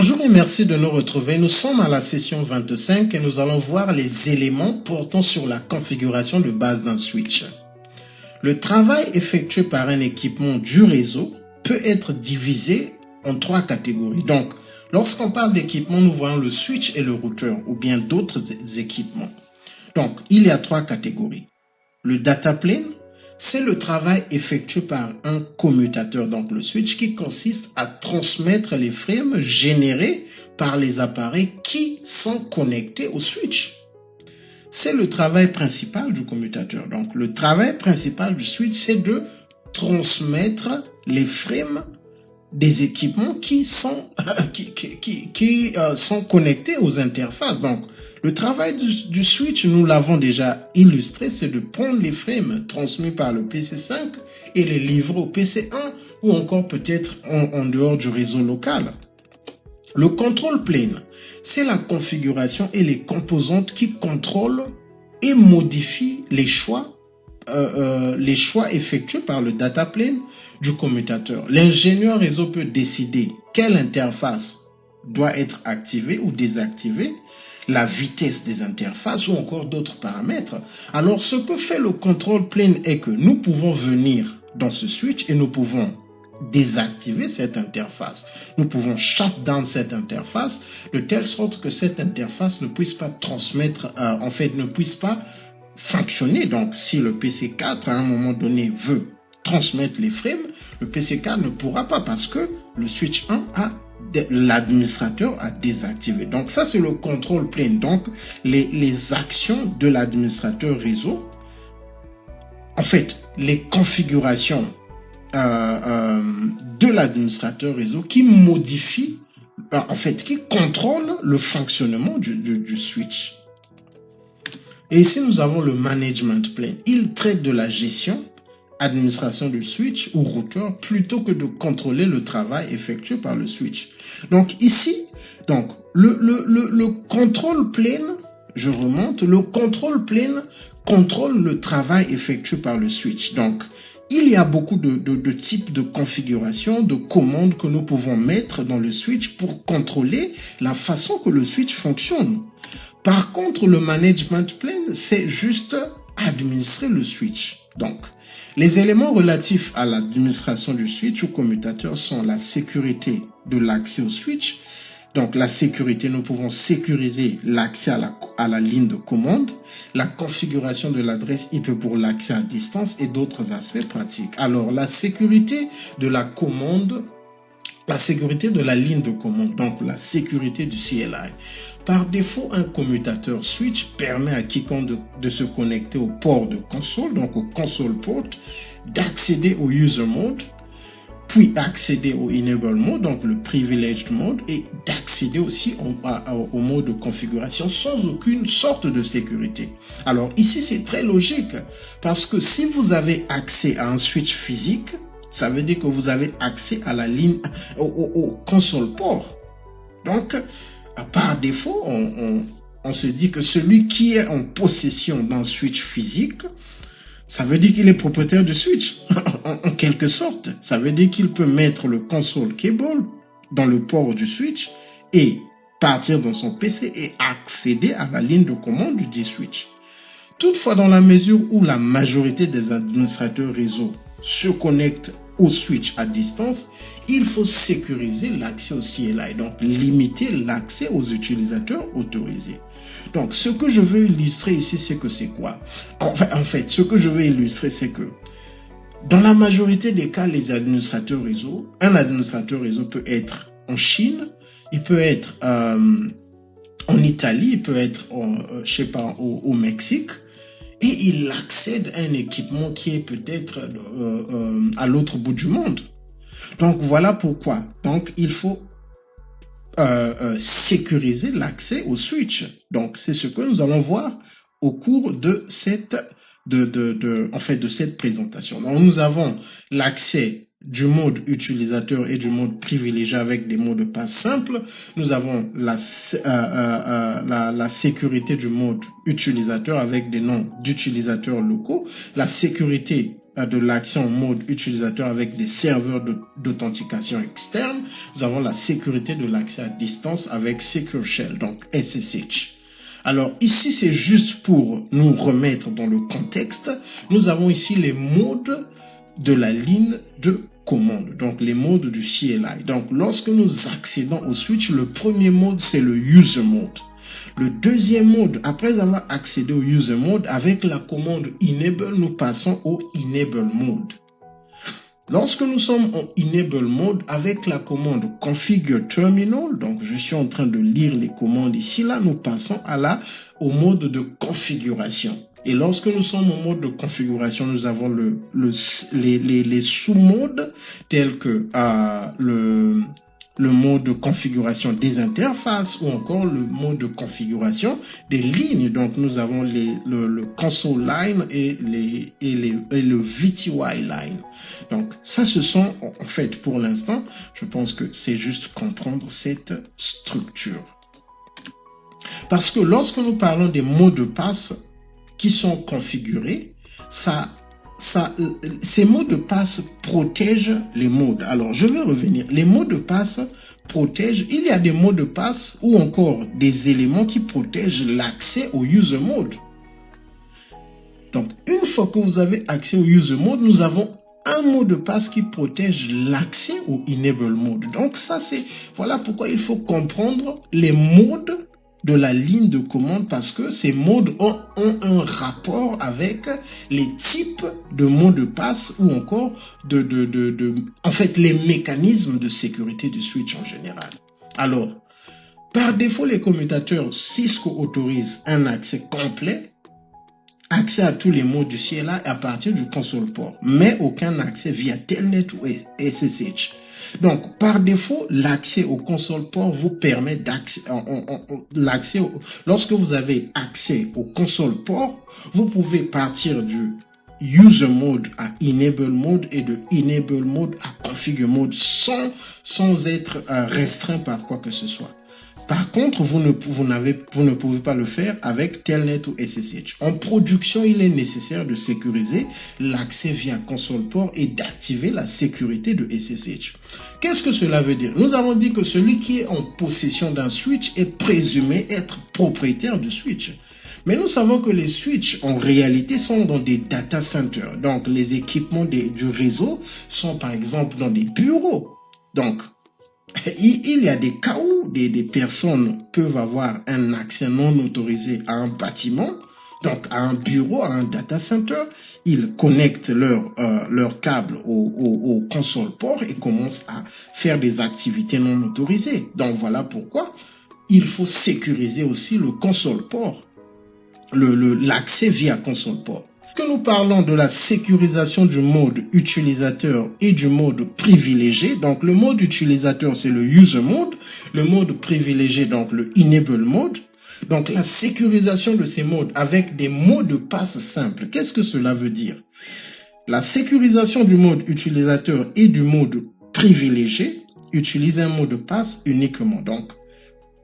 Bonjour et merci de nous retrouver. Nous sommes à la session 25 et nous allons voir les éléments portant sur la configuration de base d'un switch. Le travail effectué par un équipement du réseau peut être divisé en trois catégories. Donc, lorsqu'on parle d'équipement, nous voyons le switch et le routeur ou bien d'autres équipements. Donc, il y a trois catégories. Le data plane, c'est le travail effectué par un commutateur, donc le switch, qui consiste à transmettre les frames générés par les appareils qui sont connectés au switch. C'est le travail principal du commutateur. Donc, le travail principal du switch, c'est de transmettre les frames des équipements qui sont connectés aux interfaces. Donc, le travail du switch, nous l'avons déjà illustré, c'est de prendre les frames transmis par le PC5 et les livrer au PC1 ou encore peut-être en dehors du réseau local. Le control plane, c'est la configuration et les composantes qui contrôlent et modifient les choix effectués par le data plane du commutateur. L'ingénieur réseau peut décider quelle interface doit être activée ou désactivée, la vitesse des interfaces ou encore d'autres paramètres. Alors, ce que fait le control plane est que nous pouvons venir dans ce switch et nous pouvons désactiver cette interface. Nous pouvons shut down cette interface de telle sorte que cette interface ne puisse pas transmettre, ne puisse pas fonctionner. Donc, si le PC4 à un moment donné veut transmettre les frames, le PC4 ne pourra pas parce que le switch 1 l'administrateur a désactivé. Donc, ça, c'est le control plane. Donc, les actions de l'administrateur réseau, en fait, les configurations de l'administrateur réseau qui modifient, qui contrôlent le fonctionnement du switch. Et ici, nous avons le management plane. Il traite de la gestion, administration du switch ou routeur plutôt que de contrôler le travail effectué par le switch. Donc ici, le control plane, je remonte, le control plane contrôle le travail effectué par le switch. Donc, il y a beaucoup de types de configurations, de commandes que nous pouvons mettre dans le switch pour contrôler la façon que le switch fonctionne. Par contre, le management plane, c'est juste administrer le switch. Donc, les éléments relatifs à l'administration du switch ou commutateur sont la sécurité de l'accès au switch. Donc, la sécurité, nous pouvons sécuriser l'accès à la ligne de commande, la configuration de l'adresse IP pour l'accès à distance et d'autres aspects pratiques. Alors, la sécurité de la commande, la sécurité de la ligne de commande, donc la sécurité du CLI. Par défaut, un commutateur switch permet à quiconque de se connecter au port de console, donc au console port, d'accéder au user mode, puis accéder au enable mode, donc le privileged mode, et d'accéder aussi au mode de configuration sans aucune sorte de sécurité. Alors ici, c'est très logique, parce que si vous avez accès à un switch physique, ça veut dire que vous avez accès à la ligne, au console port. Donc, par défaut, on se dit que celui qui est en possession d'un switch physique, ça veut dire qu'il est propriétaire du switch, en quelque sorte. Ça veut dire qu'il peut mettre le console cable dans le port du switch et partir dans son PC et accéder à la ligne de commande du dit switch. Toutefois, dans la mesure où la majorité des administrateurs réseau se connectent au switch à distance, il faut sécuriser l'accès au CLI, donc limiter l'accès aux utilisateurs autorisés. Donc, ce que je veux illustrer ici, c'est que c'est quoi? En fait, ce que je veux illustrer, c'est que dans la majorité des cas, les administrateurs réseau, un administrateur réseau peut être en Chine, il peut être en Italie, il peut être, au Mexique, et il accède à un équipement qui est peut-être à l'autre bout du monde. Donc, voilà pourquoi. Donc, il faut sécuriser l'accès au switch. Donc, c'est ce que nous allons voir au cours de cette présentation. Donc, nous avons l'accès du mode utilisateur et du mode privilégié avec des mots de passe simples. Nous avons la sécurité du mode utilisateur avec des noms d'utilisateurs locaux, la sécurité de l'accès en mode utilisateur avec des serveurs d'authentification externe. Nous avons la sécurité de l'accès à distance avec Secure Shell, donc SSH. Alors ici, c'est juste pour nous remettre dans le contexte. Nous avons ici les modes de la ligne de commande, donc les modes du CLI. Donc lorsque nous accédons au switch, le premier mode, c'est le user mode. Le deuxième mode, après avoir accédé au user mode, avec la commande enable, nous passons au enable mode. Lorsque nous sommes en enable mode, avec la commande configure terminal, donc je suis en train de lire les commandes ici, là, nous passons au mode de configuration. Et lorsque nous sommes en mode de configuration, nous avons les sous-modes tels que le mode de configuration des interfaces ou encore le mode de configuration des lignes. Donc, nous avons le console line et le VTY line. Donc, ça, ce sont, en fait, pour l'instant, je pense que c'est juste comprendre cette structure. Parce que lorsque nous parlons des mots de passe qui sont configurés, ces mots de passe protègent les modes. Alors, je vais revenir. Les mots de passe protègent. Il y a des mots de passe ou encore des éléments qui protègent l'accès au user mode. Donc, une fois que vous avez accès au user mode, nous avons un mot de passe qui protège l'accès au enable mode. Donc, voilà pourquoi il faut comprendre les modes de la ligne de commande, parce que ces modes ont un rapport avec les types de mots de passe ou encore en fait, les mécanismes de sécurité du switch en général. Alors, par défaut, les commutateurs Cisco autorisent un accès complet, accès à tous les mots du CLI à partir du console port, mais aucun accès via Telnet ou SSH. Donc, par défaut, l'accès au console port vous permet lorsque vous avez accès au console port, vous pouvez partir du user mode à enable mode et de enable mode à configure mode sans être restreint par quoi que ce soit. Par contre, vous ne pouvez pas le faire avec Telnet ou SSH. En production, il est nécessaire de sécuriser l'accès via console port et d'activer la sécurité de SSH. Qu'est-ce que cela veut dire? Nous avons dit que celui qui est en possession d'un switch est présumé être propriétaire du switch. Mais nous savons que les switches, en réalité, sont dans des data centers. Donc, les équipements du réseau sont, par exemple, dans des bureaux. Donc, il y a des cas où des personnes peuvent avoir un accès non autorisé à un bâtiment, donc à un bureau, à un data center. Ils connectent leur câble au console port et commencent à faire des activités non autorisées. Donc voilà pourquoi il faut sécuriser aussi le console port, l'accès via console port. Que nous parlons de la sécurisation du mode utilisateur et du mode privilégié. Donc, le mode utilisateur, c'est le user mode. Le mode privilégié, donc le enable mode. Donc, la sécurisation de ces modes avec des mots de passe simples. Qu'est-ce que cela veut dire? La sécurisation du mode utilisateur et du mode privilégié utilise un mot de passe uniquement. Donc,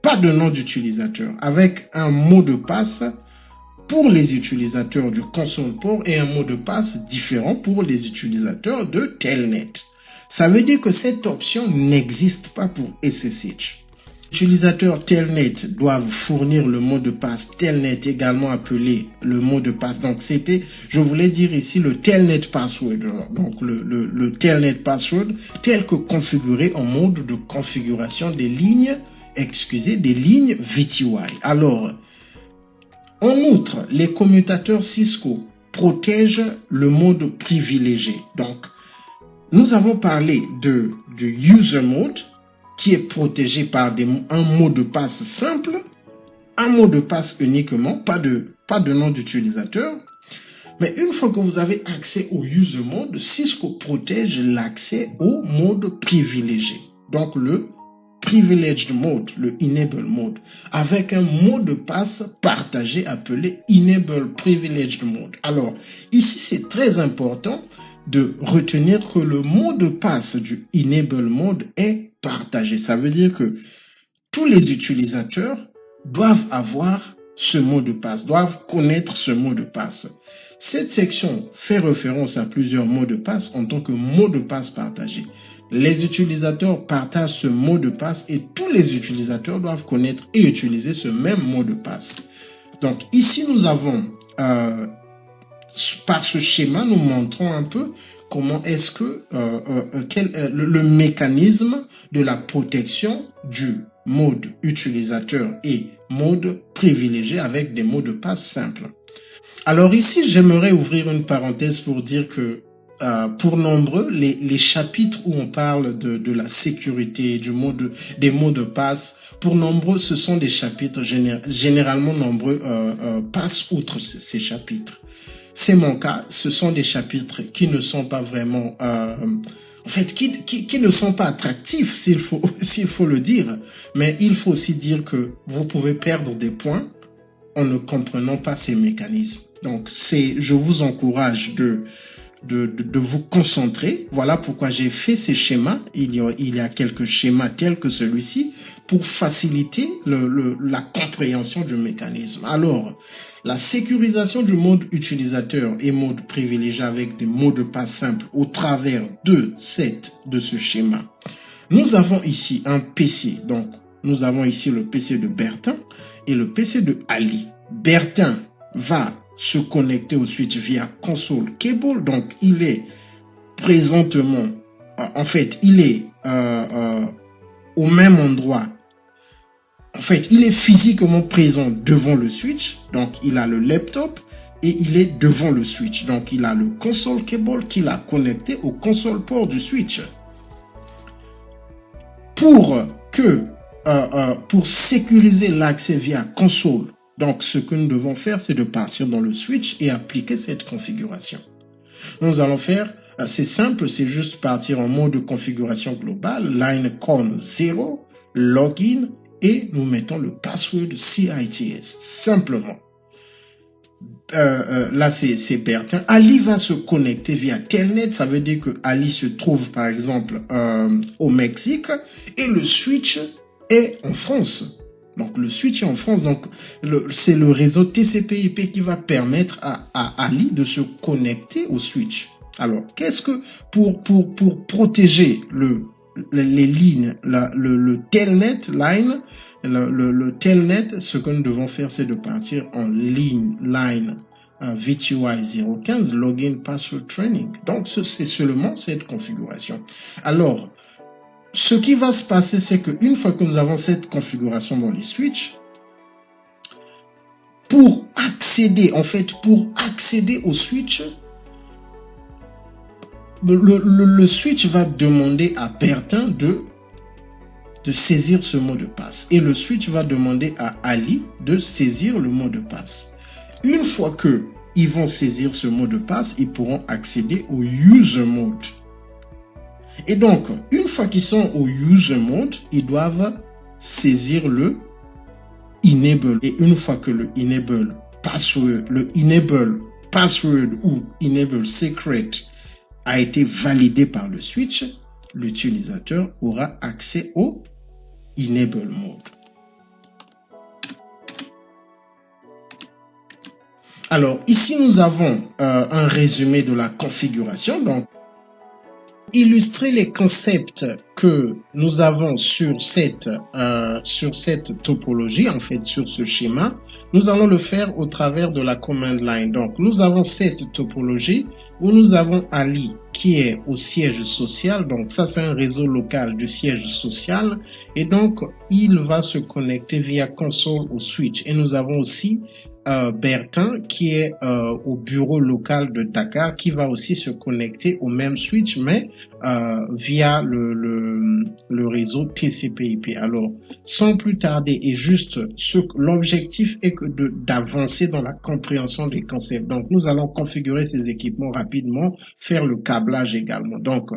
pas de nom d'utilisateur avec un mot de passe pour les utilisateurs du console port et un mot de passe différent pour les utilisateurs de Telnet. Ça veut dire que cette option n'existe pas pour SSH. Les utilisateurs Telnet doivent fournir le mot de passe Telnet, également appelé le mot de passe. Donc je voulais dire ici le Telnet password. Donc le Telnet password tel que configuré en mode de configuration des lignes VTY. Alors, en outre, les commutateurs Cisco protègent le mode privilégié. Donc, nous avons parlé du user mode qui est protégé par un mot de passe simple, un mot de passe uniquement, pas de nom d'utilisateur. Mais une fois que vous avez accès au user mode, Cisco protège l'accès au mode privilégié. Donc, le privileged mode, le enable mode, avec un mot de passe partagé appelé enable privileged mode. Alors, ici, c'est très important de retenir que le mot de passe du enable mode est partagé. Ça veut dire que tous les utilisateurs doivent avoir ce mot de passe, doivent connaître ce mot de passe. Cette section fait référence à plusieurs mots de passe en tant que mot de passe partagé. Les utilisateurs partagent ce mot de passe et tous les utilisateurs doivent connaître et utiliser ce même mot de passe. Donc ici, nous avons, par ce schéma, nous montrons un peu comment est-ce que le mécanisme de la protection du mode utilisateur et mode privilégié avec des mots de passe simples. Alors ici, j'aimerais ouvrir une parenthèse pour dire que pour nombreux, les chapitres où on parle de la sécurité, des mots de passe, pour nombreux, ce sont des chapitres généralement nombreux passent outre ces chapitres. C'est mon cas, ce sont des chapitres qui ne sont pas vraiment, en fait, qui ne sont pas attractifs, s'il faut le dire. Mais il faut aussi dire que vous pouvez perdre des points en ne comprenant pas ces mécanismes. Donc, je vous encourage de vous concentrer. Voilà pourquoi j'ai fait ces schémas. Il y a quelques schémas tels que celui-ci pour faciliter la compréhension du mécanisme. Alors, la sécurisation du mode utilisateur et mode privilégié avec des mots de passe simples au travers de ce schéma. Nous avons ici un PC. Donc, nous avons ici le PC de Bertin et le PC de Ali. Bertin va se connecter au switch via console cable. Donc, il est présentement, en fait, il est au même endroit. En fait, il est physiquement présent devant le switch. Donc, il a le laptop et il est devant le switch. Donc, il a le console cable qu'il a connecté au console port du switch. Pour sécuriser l'accès via console, donc ce que nous devons faire, c'est de partir dans le switch et appliquer cette configuration. Nous allons faire, c'est simple, c'est juste partir en mode de configuration globale, line con 0, login, et nous mettons le password CITS, simplement. Là, c'est Bertin. Ali va se connecter via Telnet, ça veut dire que Ali se trouve, par exemple, au Mexique, et le switch est en France. Donc, le switch est en France. Donc, c'est le réseau TCP/IP qui va permettre à Ali de se connecter au switch. Alors, qu'est-ce que, pour protéger les lignes, le telnet line, le telnet, ce que nous devons faire, c'est de partir en line VTY 015, login password training. Donc, c'est seulement cette configuration. Alors, ce qui va se passer, c'est qu'une fois que nous avons cette configuration dans les switches, pour accéder au switch, le switch va demander à Bertin de saisir ce mot de passe. Et le switch va demander à Ali de saisir le mot de passe. Une fois qu'ils vont saisir ce mot de passe, ils pourront accéder au user mode. Et donc, une fois qu'ils sont au user mode, ils doivent saisir le enable. Et une fois que le enable password ou enable secret a été validé par le switch, l'utilisateur aura accès au enable mode. Alors, ici, nous avons un résumé de la configuration. Donc, illustrer les concepts que nous avons sur cette topologie, en fait, sur ce schéma, nous allons le faire au travers de la command line. Donc, nous avons cette topologie où nous avons Ali qui est au siège social. Donc, ça, c'est un réseau local du siège social. Et donc, il va se connecter via console au switch. Et nous avons aussi Bertin qui est au bureau local de Dakar qui va aussi se connecter au même switch mais via le réseau TCP/IP. Alors sans plus tarder et juste l'objectif est que d'avancer dans la compréhension des concepts. Donc nous allons configurer ces équipements rapidement, faire le câblage également. Donc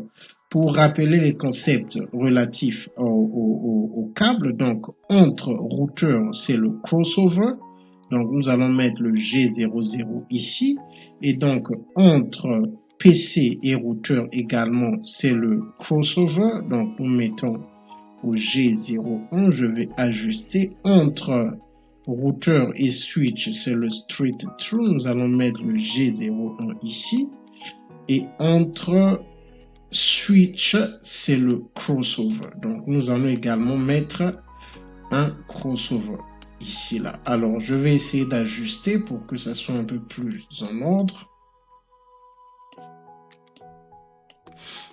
pour rappeler les concepts relatifs au câble, donc entre routeurs c'est le crossover. Donc, nous allons mettre le G00 ici. Et donc, entre PC et routeur également, c'est le crossover. Donc, nous mettons au G01. Je vais ajuster entre routeur et switch, c'est le straight through. Nous allons mettre le G01 ici. Et entre switch, c'est le crossover. Donc, nous allons également mettre un crossover ici, là. Alors, je vais essayer d'ajuster pour que ça soit un peu plus en ordre.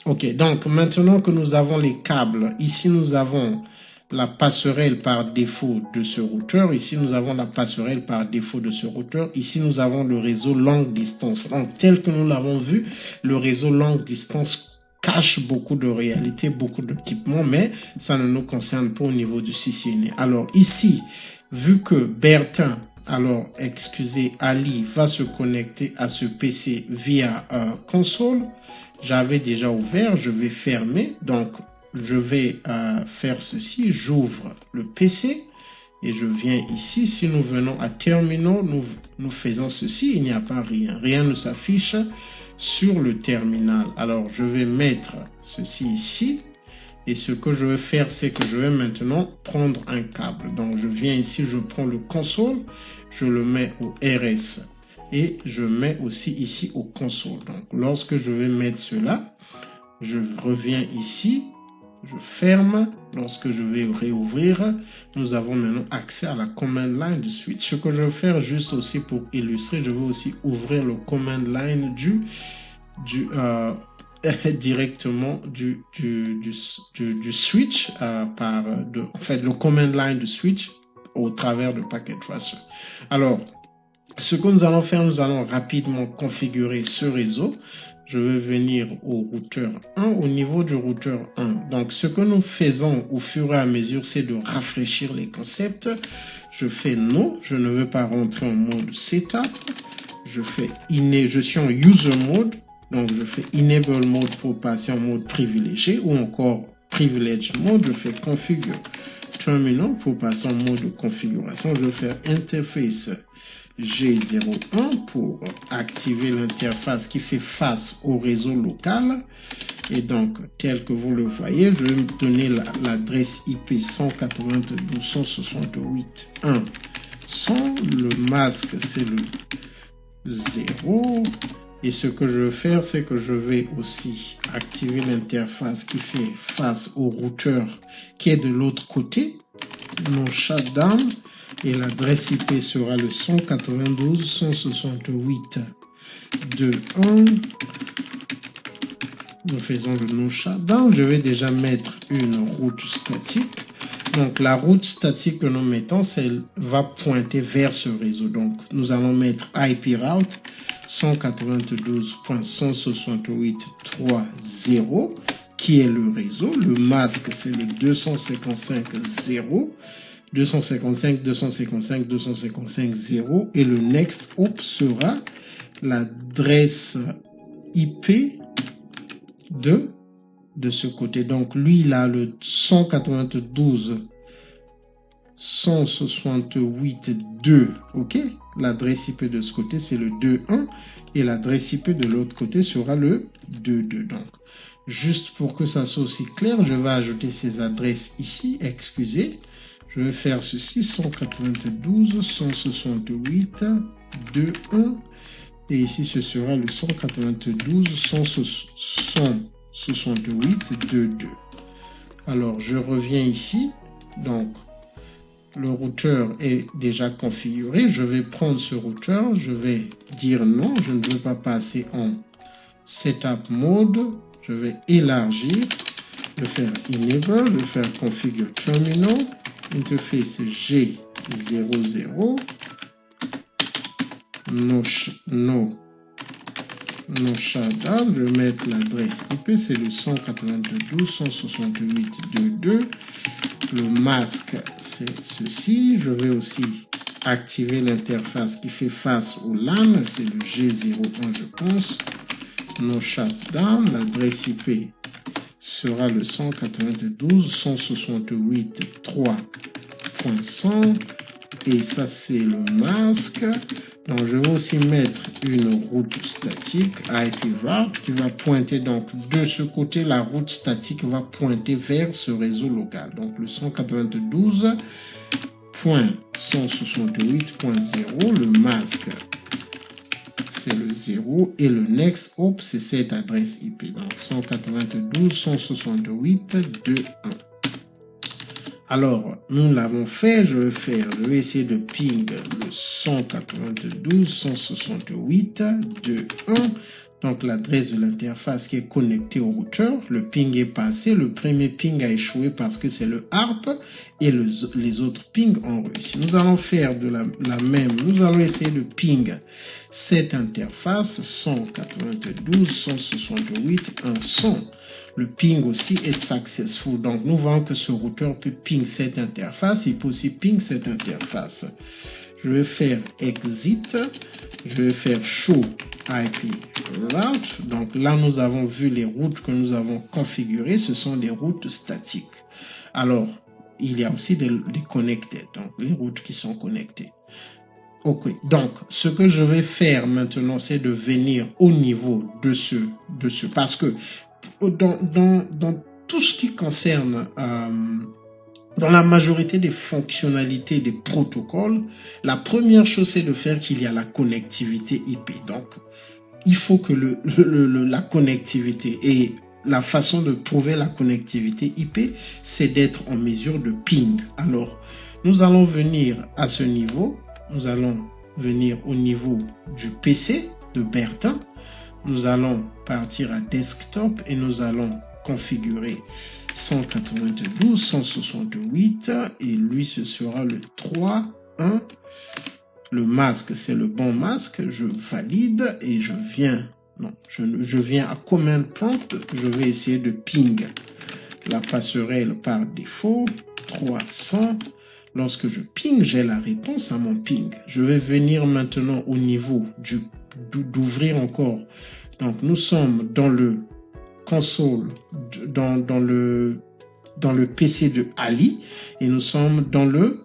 Ok, donc maintenant que nous avons les câbles, ici nous avons la passerelle par défaut de ce routeur, ici nous avons la passerelle par défaut de ce routeur, ici nous avons le réseau longue distance. Donc tel que nous l'avons vu, le réseau longue distance cache beaucoup de réalité, beaucoup d'équipements, mais ça ne nous concerne pas au niveau du CCNA. Alors ici, vu que Bertin, Ali va se connecter à ce PC via console, j'avais déjà ouvert, je vais fermer, donc je vais faire ceci, j'ouvre le PC et je viens ici. Si nous venons à terminal, nous faisons ceci, il n'y a pas rien, rien ne s'affiche sur le terminal. Alors je vais mettre ceci ici et ce que je vais faire, c'est que je vais maintenant prendre un câble. Donc je viens ici, je prends le console, je le mets au RS. Et je mets aussi ici au console. Donc, lorsque je vais mettre cela, je reviens ici, je ferme. Lorsque je vais réouvrir, nous avons maintenant accès à la command line du switch. Ce que je vais faire juste aussi pour illustrer, je vais aussi ouvrir le command line directement du switch le command line du switch au travers de Packet Tracer. Alors, ce que nous allons faire, nous allons rapidement configurer ce réseau. Je vais venir au routeur 1, au niveau du routeur 1. Donc, ce que nous faisons au fur et à mesure, c'est de rafraîchir les concepts. Je fais non, je ne veux pas rentrer en mode setup. Je suis en user mode, donc je fais enable mode pour passer en mode privilégié ou encore privilege mode. Je fais configure terminal pour passer en mode de configuration. Je vais faire interface G01 pour activer l'interface qui fait face au réseau local. Et donc, tel que vous le voyez, je vais me donner l'adresse IP 192.168.1.100. Le masque, c'est le 0. Et ce que je vais faire, c'est que je vais aussi activer l'interface qui fait face au routeur qui est de l'autre côté. Non shutdown. Et l'adresse IP sera le 192.168.2.1. Nous faisons le no shutdown. Je vais déjà mettre une route statique. Donc la route statique que nous mettons, elle va pointer vers ce réseau. Donc nous allons mettre IP route 192.168.3.0 qui est le réseau. Le masque, c'est le 255.0. 255.255.255.0 et le next hop sera l'adresse IP de ce côté. Donc lui il a le 192.168.2, ok, l'adresse IP de ce côté c'est le 2.1 et l'adresse IP de l'autre côté sera le 2.2. Donc juste pour que ça soit aussi clair, je vais ajouter ces adresses ici, excusez. Je vais faire ceci, 192.168.2.1 et ici ce sera le 192.168.2.2. Alors je reviens ici, donc le routeur est déjà configuré. Je vais prendre ce routeur, je vais dire non, je ne veux pas passer en setup mode, je vais élargir, je vais faire enable, je vais faire configure terminal. Interface G00, no shutdown, je vais mettre l'adresse IP, c'est le 192.168.2.2. Le masque, c'est ceci. Je vais aussi activer l'interface qui fait face au LAN, c'est le G01, je pense. No shutdown, l'adresse IP sera le 192.168.3.100 et ça c'est le masque. Donc je vais aussi mettre une route statique IP route qui va pointer donc de ce côté. La route statique va pointer vers ce réseau local, donc le 192.168.3.100. .168.0, le masque c'est le 0 et le next hop c'est cette adresse IP. Donc 192.168.2.1. Alors, nous l'avons fait, je vais essayer de ping le 192.168.2.1. Donc, l'adresse de l'interface qui est connectée au routeur. Le ping est passé. Le premier ping a échoué parce que c'est le ARP et les autres pings ont réussi. Nous allons faire de la même. Nous allons essayer de ping cette interface 192.168.1.100. Le ping aussi est successful. Donc, nous voyons que ce routeur peut ping cette interface. Il peut aussi ping cette interface. Je vais faire exit. Je vais faire show IP route. Donc là, nous avons vu les routes que nous avons configurées. Ce sont des routes statiques. Alors, il y a aussi des connected. Donc, les routes qui sont connectées. Ok. Donc, ce que je vais faire maintenant, c'est de venir au niveau de ce parce que dans tout ce qui concerne dans la majorité des fonctionnalités des protocoles, la première chose c'est de faire qu'il y a la connectivité IP. Donc, il faut que la connectivité et la façon de trouver la connectivité IP, c'est d'être en mesure de ping. Alors, nous allons venir à ce niveau. Nous allons venir au niveau du PC de Bertin. Nous allons partir à desktop et nous allons configurer 192.168 et lui ce sera le 3.1. Le masque c'est le bon masque. Je valide et je viens à command prompt. Je vais essayer de ping la passerelle par défaut 300. Lorsque je ping, j'ai la réponse à mon ping. Je vais venir maintenant au niveau d'ouvrir encore. Donc, nous sommes dans le console, dans le PC de Ali et nous sommes dans le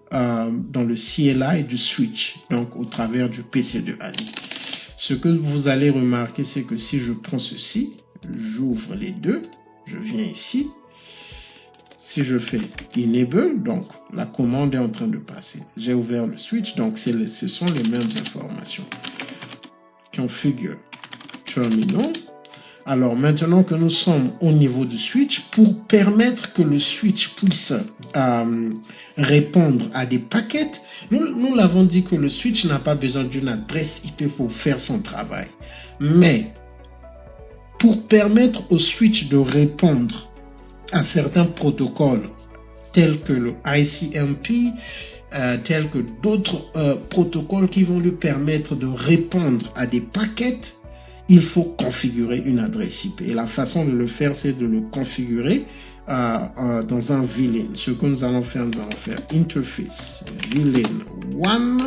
CLI du switch, donc au travers du PC de Ali. Ce que vous allez remarquer, c'est que si je prends ceci, j'ouvre les deux, je viens ici. Si je fais enable, donc la commande est en train de passer. J'ai ouvert le switch, donc ce sont les mêmes informations. Configure terminal. Alors maintenant que nous sommes au niveau du switch, pour permettre que le switch puisse répondre à des paquets, nous l'avons dit que le switch n'a pas besoin d'une adresse IP pour faire son travail. Mais pour permettre au switch de répondre à certains protocoles tels que le ICMP, tels que d'autres protocoles qui vont lui permettre de répondre à des paquets, il faut configurer une adresse IP. Et la façon de le faire, c'est de le configurer dans un VLAN. Ce que nous allons faire interface VLAN 1.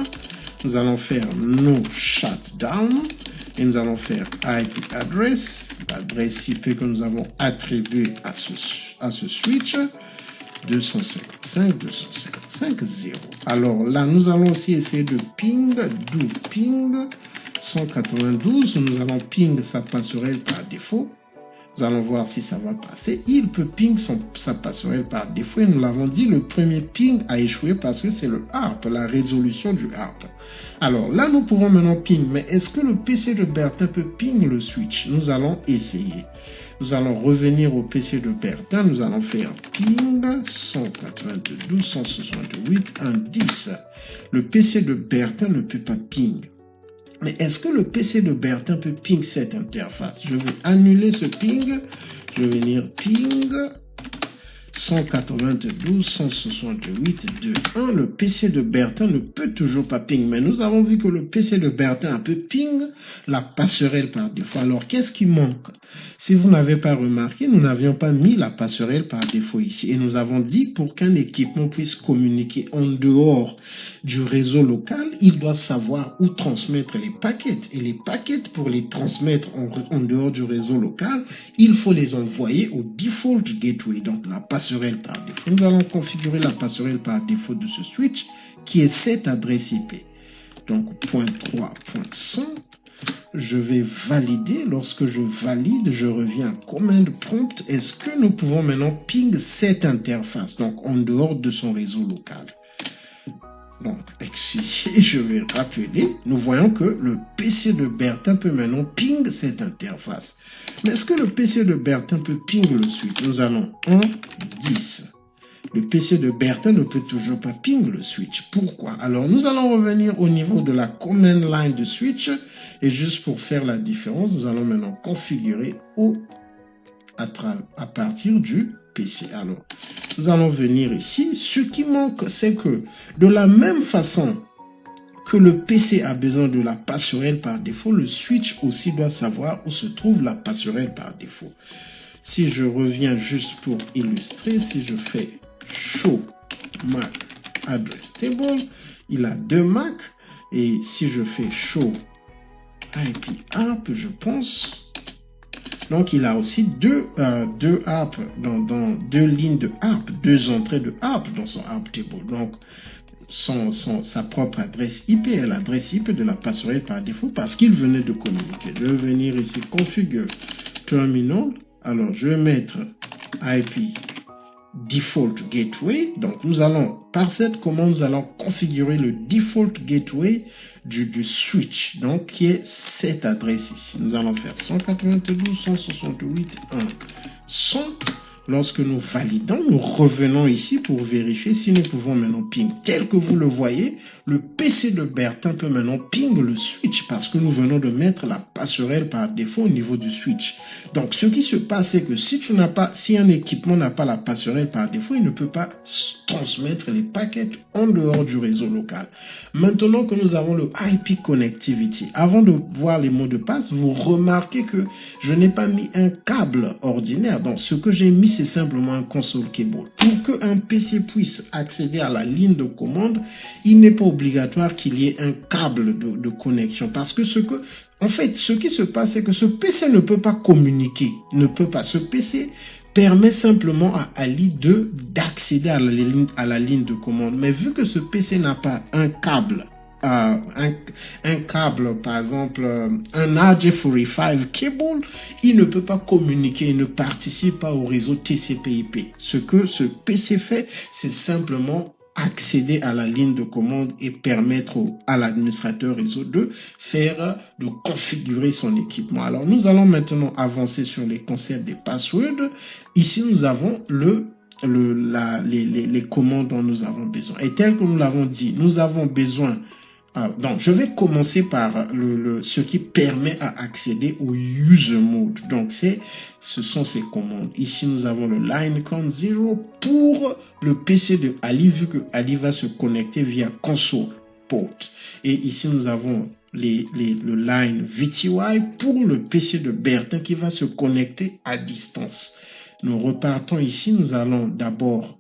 Nous allons faire no shutdown. Et nous allons faire IP address, l'adresse IP que nous avons attribuée à ce switch, 255.255.0. Alors là, nous allons aussi essayer de ping, do ping 192. Nous allons ping sa passerelle par défaut. Nous allons voir si ça va passer. Il peut ping sa passerelle par défaut. Et nous l'avons dit, le premier ping a échoué parce que c'est le ARP, la résolution du ARP. Alors là, nous pouvons maintenant ping. Mais est-ce que le PC de Bertin peut ping le switch? Nous allons essayer. Nous allons revenir au PC de Bertin. Nous allons faire ping 192.168.1.10. Le PC de Bertin ne peut pas ping. Mais est-ce que le PC de Bertin peut ping cette interface? Je vais annuler ce ping. Je vais venir ping 192.168.2.1. Le PC de Bertin ne peut toujours pas ping. Mais nous avons vu que le PC de Bertin peut ping la passerelle par défaut. Alors, qu'est-ce qui manque? Si vous n'avez pas remarqué, nous n'avions pas mis la passerelle par défaut ici. Et nous avons dit pour qu'un équipement puisse communiquer en dehors du réseau local, il doit savoir où transmettre les paquets. Et les paquets, pour les transmettre en dehors du réseau local, il faut les envoyer au default gateway, donc la passerelle par défaut. Nous allons configurer la passerelle par défaut de ce switch qui est cette adresse IP. Donc, .3.100. Je vais valider. Lorsque je valide, je reviens à command prompt. Est-ce que nous pouvons maintenant ping cette interface, donc en dehors de son réseau local? Donc, ici, je vais rappeler, nous voyons que le PC de Bertin peut maintenant ping cette interface. Mais est-ce que le PC de Bertin peut ping le switch? Nous allons 1, 10. Le PC de Bertin ne peut toujours pas ping le switch. Pourquoi? Alors, nous allons revenir au niveau de la command line de switch. Et juste pour faire la différence, nous allons maintenant configurer à partir du PC. Alors, nous allons venir ici. Ce qui manque, c'est que de la même façon que le PC a besoin de la passerelle par défaut, le switch aussi doit savoir où se trouve la passerelle par défaut. Si je reviens juste pour illustrer, si je fais show MAC address table, il a 2 MAC. Et si je fais show IP ARP, je pense... Donc, il a aussi deux ARP dans 2 lignes de ARP, 2 entrées de ARP dans son ARP table. Donc, sa propre adresse IP est l'adresse IP de la passerelle par défaut parce qu'il venait de communiquer. Je vais venir ici, configure terminal. Alors, je vais mettre IP default gateway. Donc, nous allons, par cette commande, nous allons configurer le default gateway du switch. Donc, qui est cette adresse ici. Nous allons faire 192.168.1.100. Lorsque nous validons, nous revenons ici pour vérifier si nous pouvons maintenant ping. Tel que vous le voyez, le PC de Bertin peut maintenant ping le switch parce que nous venons de mettre la passerelle par défaut au niveau du switch. Donc, ce qui se passe, c'est que si un équipement n'a pas la passerelle par défaut, il ne peut pas transmettre les paquets en dehors du réseau local. Maintenant que nous avons le IP connectivity, avant de voir les mots de passe, vous remarquez que je n'ai pas mis un câble ordinaire. Donc, ce que j'ai mis, c'est simplement un console cable. Pour qu'un PC puisse accéder à la ligne de commande, il n'est pas obligatoire qu'il y ait un câble de connexion. Parce que ce qui se passe, c'est que ce PC ne peut pas communiquer. Ce PC permet simplement à Ali d'accéder à la ligne de commande. Mais vu que ce PC n'a pas un câble, un câble, par exemple, un RJ45 cable, il ne peut pas communiquer, il ne participe pas au réseau TCP/IP. Ce que ce PC fait, c'est simplement accéder à la ligne de commande et permettre à l'administrateur réseau de configurer son équipement. Alors, nous allons maintenant avancer sur les concepts des passwords. Ici, nous avons les commandes dont nous avons besoin. Et tel que nous l'avons dit, nous avons besoin... donc, je vais commencer par ce qui permet à accéder au user mode. Donc, ce sont ces commandes. Ici, nous avons le line count 0 pour le PC de Ali, vu que Ali va se connecter via console port. Et ici, nous avons le line VTY pour le PC de Bertin qui va se connecter à distance. Nous repartons ici. Nous allons d'abord...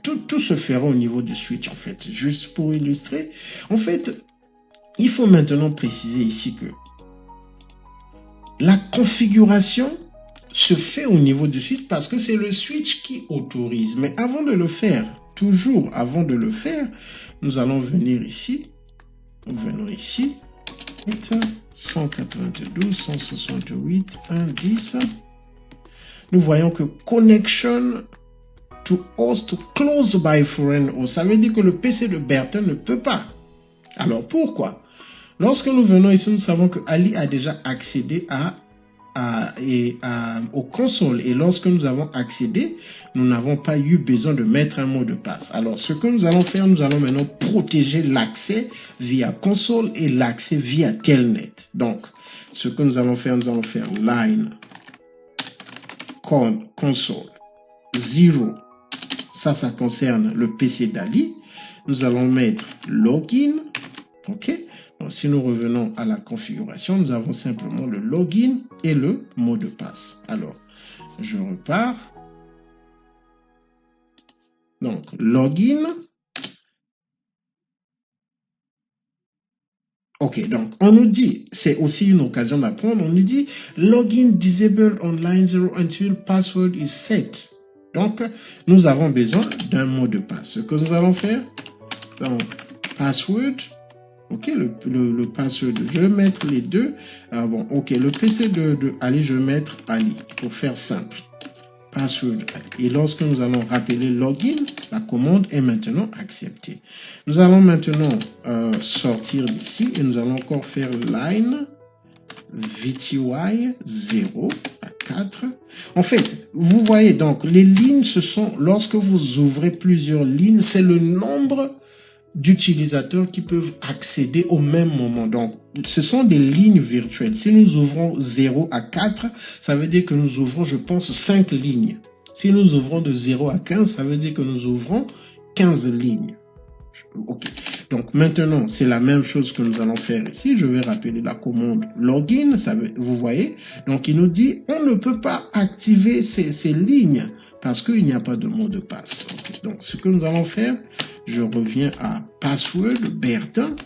tout se fera au niveau du switch, en fait. Juste pour illustrer. En fait, il faut maintenant préciser ici que la configuration se fait au niveau du switch parce que c'est le switch qui autorise. Mais avant de le faire, toujours avant de le faire, nous allons venir ici. Nous venons ici. 192.168.1.10. Nous voyons que connection to host closed by foreign host. Ça veut dire que le PC de Bertin ne peut pas. Alors pourquoi? Lorsque nous venons ici, nous savons que Ali a déjà accédé aux consoles. Et lorsque nous avons accédé, nous n'avons pas eu besoin de mettre un mot de passe. Alors ce que nous allons faire, nous allons maintenant protéger l'accès via console et l'accès via telnet. Donc ce que nous allons faire line console 0. Ça concerne le PC d'Ali. Nous allons mettre login. OK. Donc, si nous revenons à la configuration, nous avons simplement le login et le mot de passe. Alors, je repars. Donc, login. OK, donc on nous dit, c'est aussi une occasion d'apprendre, on nous dit login disabled on line 0 until password is set. Donc, nous avons besoin d'un mot de passe. Ce que nous allons faire, donc, password, ok, le password, je vais mettre les deux. Ah bon, ok, le PC de Ali, je vais mettre Ali, pour faire simple. Password Ali. Et lorsque nous allons rappeler login, La commande est maintenant acceptée. Nous allons maintenant sortir d'ici et nous allons encore faire line VTY 0 à 4. En fait, vous voyez donc, les lignes, ce sont, lorsque vous ouvrez plusieurs lignes, c'est le nombre d'utilisateurs qui peuvent accéder au même moment. Donc, ce sont des lignes virtuelles. Si nous ouvrons 0 à 4, ça veut dire que nous ouvrons, je pense, 5 lignes. Si nous ouvrons de 0 à 15, ça veut dire que nous ouvrons 15 lignes. OK. Donc maintenant, c'est la même chose que nous allons faire ici. Je vais rappeler la commande login, vous voyez. Donc il nous dit, on ne peut pas activer ces lignes parce qu'il n'y a pas de mot de passe. Okay. Donc ce que nous allons faire, je reviens à password Bertin.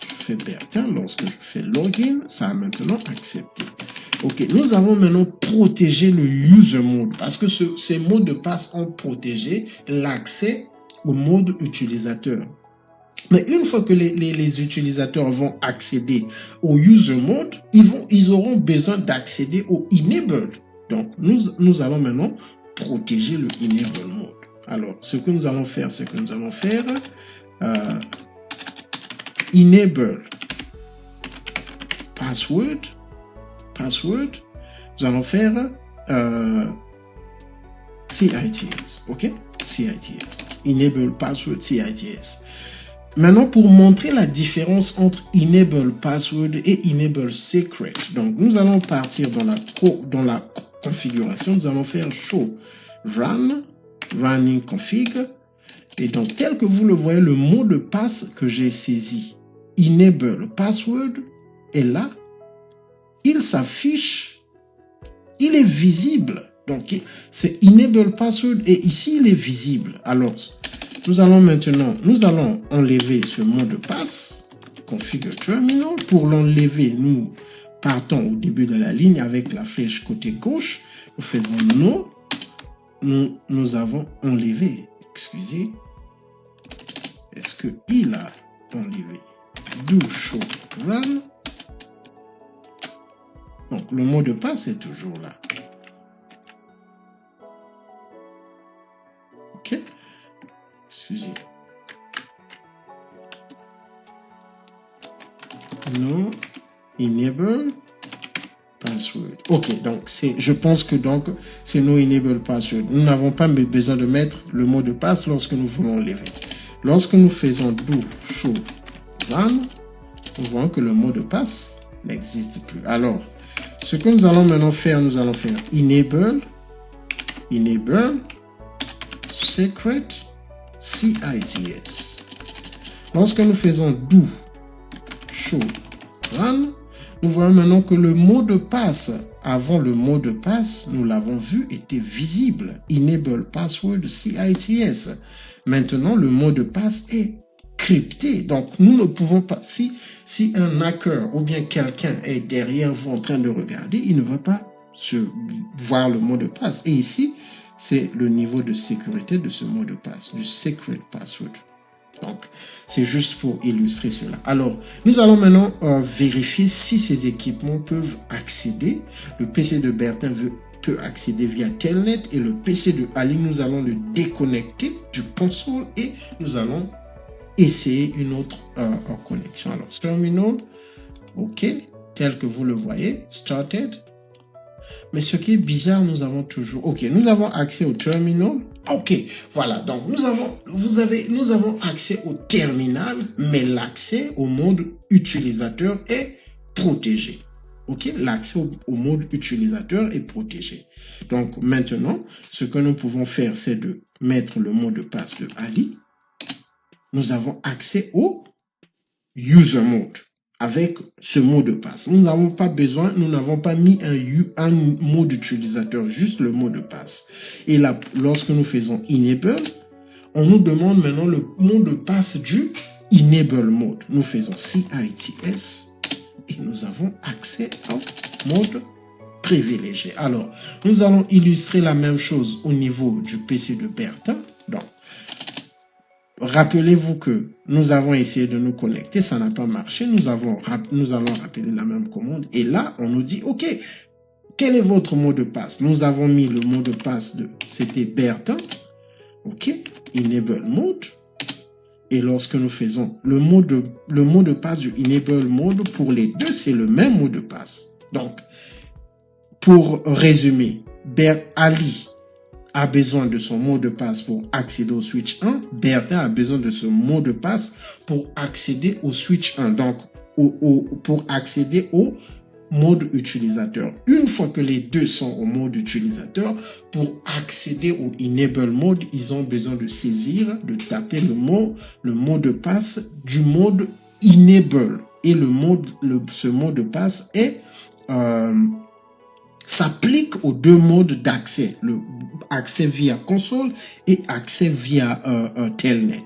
Je fais Bertin, lorsque je fais login, ça a maintenant accepté. OK, nous avons maintenant protégé le user mode parce que ces mots de passe ont protégé l'accès au mode utilisateur. Mais une fois que les utilisateurs vont accéder au user mode, ils auront besoin d'accéder au enable. Donc, nous allons maintenant protéger le enable mode. Alors, ce que nous allons faire, c'est que nous allons faire enable password. Nous allons faire CITS, ok? CITS, enable password CITS. Maintenant, pour montrer la différence entre enable password et enable secret, donc nous allons partir dans la configuration, nous allons faire show running config, et donc tel que vous le voyez, le mot de passe que j'ai saisi, enable password, est là, il s'affiche, il est visible. Donc, c'est enable password et ici, il est visible. Alors, nous allons enlever ce mot de passe, configure terminal. Pour l'enlever, nous partons au début de la ligne avec la flèche côté gauche. Nous faisons no. Nous avons enlevé. Excusez. Est-ce qu'il a enlevé? Do show run. Donc, le mot de passe est toujours là. OK? Excusez. No enable password. OK, donc je pense que donc c'est no enable password. Nous n'avons pas besoin de mettre le mot de passe lorsque nous voulons lever. Lorsque nous faisons do show run, nous voyons que le mot de passe n'existe plus. Alors, ce que nous allons maintenant faire, nous allons faire enable secret CITS. Lorsque nous faisons do show run, nous voyons maintenant que le mot de passe, avant le mot de passe, nous l'avons vu, était visible. Enable password CITS. Maintenant, le mot de passe est crypté. Donc, nous ne pouvons pas, si un hacker ou bien quelqu'un est derrière vous en train de regarder, il ne va pas voir le mot de passe. Et ici, c'est le niveau de sécurité de ce mot de passe, du secret password. Donc, c'est juste pour illustrer cela. Alors, nous allons maintenant vérifier si ces équipements peuvent accéder. Le PC de Bertin peut accéder via Telnet et le PC de Ali, nous allons le déconnecter du console et nous allons essayer une autre connexion. Alors, terminal, OK, tel que vous le voyez, started. Mais ce qui est bizarre, nous avons toujours... OK, nous avons accès au terminal. OK, voilà. Donc, nous avons accès au terminal, mais l'accès au mode utilisateur est protégé. OK, l'accès au mode utilisateur est protégé. Donc, maintenant, ce que nous pouvons faire, c'est de mettre le mot de passe de Ali. Nous avons accès au user mode avec ce mot de passe. Nous n'avons pas besoin, nous n'avons pas mis un mot d'utilisateur, juste le mot de passe. Et là, lorsque nous faisons enable, on nous demande maintenant le mot de passe du enable mode. Nous faisons CITS et nous avons accès au mode privilégié. Alors, nous allons illustrer la même chose au niveau du PC de Bertin. Donc, rappelez-vous que nous avons essayé de nous connecter, ça n'a pas marché. Nous allons rappeler la même commande. Et là, on nous dit, OK, quel est votre mot de passe? Nous avons mis le mot de passe c'était Bertin. OK? Enable mode. Et lorsque nous faisons le mot de passe du enable mode, pour les deux, c'est le même mot de passe. Donc, pour résumer, Ali a besoin de son mot de passe pour accéder au switch 1. Bertin a besoin de ce mot de passe pour accéder au switch 1. Donc, pour accéder au mode utilisateur. Une fois que les deux sont au mode utilisateur, pour accéder au enable mode, ils ont besoin de saisir, de taper le mot de passe du mode enable. Et ce mot de passe s'applique aux deux modes d'accès, le accès via console et accès via telnet.